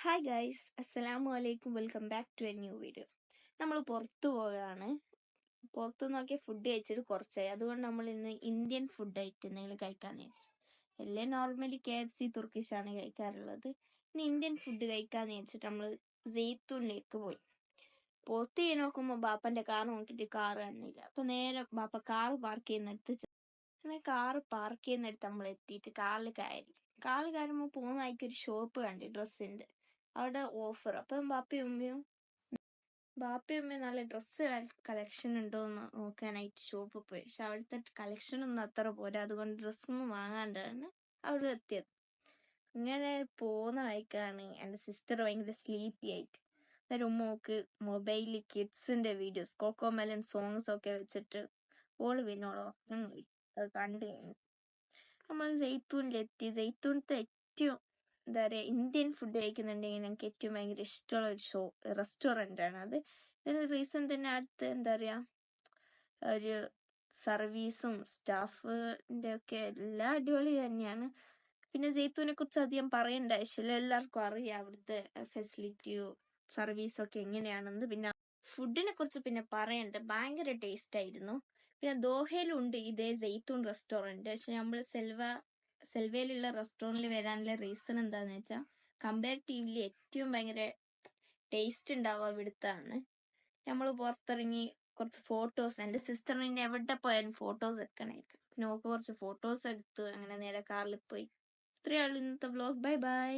Hi guys, അസ്സലാമു അലൈക്കും. Welcome back to a new video. നമ്മൾ പുറത്തു പോവുകയാണ്. പുറത്തു നോക്കിയ ഫുഡ് കഴിച്ചിട്ട് കുറച്ചായി. അതുകൊണ്ട് നമ്മൾ ഇന്ന് ഇന്ത്യൻ ഫുഡ് ആയിട്ട് എന്തെങ്കിലും കഴിക്കാന്ന് വെച്ചു. എല്ലാം നോർമലി KFC തുർക്കിഷാണ് കഴിക്കാറുള്ളത്. ഇന്ന് ഇന്ത്യൻ ഫുഡ് കഴിക്കാന്ന് വെച്ചിട്ട് നമ്മൾ സെയ്ത്തൂണിലേക്ക് പോയി. പുറത്ത് പോയി നോക്കുമ്പോൾ ബാപ്പന്റെ കാർ നോക്കിയിട്ട് കാർ കാണില്ല. അപ്പൊ നേരെ ബാപ്പ കാർ പാർക്ക് ചെയ്യുന്നിടത്ത് അങ്ങനെ കാർ പാർക്ക് ചെയ്യുന്നിടത്ത് നമ്മൾ എത്തിയിട്ട് കാറിൽ കയറുമ്പോൾ പോകുന്ന വഴിക്ക് ഒരു ഷോപ്പ് കണ്ടു ഡ്രസ്സിന്റെ. അവിടെ ഓഫർ. അപ്പം ബാപ്പയും ഉമ്മയും നല്ല ഡ്രസ്സ് കളക്ഷൻ ഉണ്ടോ എന്ന് നോക്കാനായിട്ട് ഷോപ്പിൽ പോയി. പക്ഷെ അവിടുത്തെ കളക്ഷൻ ഒന്നും അത്ര പോരാ. അതുകൊണ്ട് ഡ്രസ്സൊന്നും വാങ്ങാണ്ടാണ് അവിടെ എത്തിയത്. ഇങ്ങനെ പോകുന്ന വഴിക്കാണ് എൻ്റെ സിസ്റ്റർ ഭയങ്കര സ്ലീപ്പി ആയിട്ട്. അന്നേരം ഉമ്മക്ക് മൊബൈലിൽ കിഡ്സിന്റെ വീഡിയോസ് കോക്കോമെലൻ സോങ്സ് ഒക്കെ വെച്ചിട്ട് ഓള് പിന്നെ ഉറക്കം പോയി. അത് കണ്ടു കഴിഞ്ഞു നമ്മൾ സെയ്ത്തൂണിലെത്തി. സെയ്ത്തൂണത്തെ ഏറ്റവും എന്താ പറയുക, ഇന്ത്യൻ ഫുഡ് കഴിക്കുന്നുണ്ടെങ്കിൽ ഞങ്ങൾക്ക് ഏറ്റവും ഭയങ്കര ഇഷ്ടമുള്ള ഒരു റെസ്റ്റോറൻ്റ് ആണ് അത്. ഇതിന് റീസൺ തന്നെ അടുത്ത് എന്താ പറയുക, ഒരു സർവീസും സ്റ്റാഫിൻ്റെ ഒക്കെ എല്ലാം അടിപൊളി തന്നെയാണ്. പിന്നെ സെയ്ത്തൂനെ കുറിച്ച് അധികം പറയേണ്ട ആവശ്യമില്ല, എല്ലാവർക്കും അറിയാം അവിടുത്തെ ഫെസിലിറ്റിയോ സർവീസൊക്കെ എങ്ങനെയാണെന്ന്. പിന്നെ ഫുഡിനെ കുറിച്ച് പിന്നെ പറയണ്ട, ഭയങ്കര ടേസ്റ്റ് ആയിരുന്നു. പിന്നെ ദോഹയിലുണ്ട് ഇതേ സെയ്ത്തൂൺ റെസ്റ്റോറൻറ്റ്. പക്ഷെ നമ്മൾ സെൽവയിലുള്ള റെസ്റ്റോറൻറ്റിൽ വരാനുള്ള റീസൺ എന്താണെന്ന് വെച്ചാൽ കമ്പാരിറ്റീവ്ലി ഏറ്റവും ഭയങ്കര ടേസ്റ്റ് ഉണ്ടാവുക ഇവിടുത്താണ്. നമ്മൾ പുറത്തിറങ്ങി കുറച്ച് ഫോട്ടോസ്, എൻ്റെ സിസ്റ്ററിന് എവിടെ പോയാലും ഫോട്ടോസ് എടുക്കണമായിരിക്കും. പിന്നെ ഓക്ക് കുറച്ച് ഫോട്ടോസ് എടുത്തു. അങ്ങനെ നേരെ കാറിൽ പോയി. ഇത്രയേ ഉള്ളൂ ഇന്നത്തെ വ്ലോഗ്. Bye bye.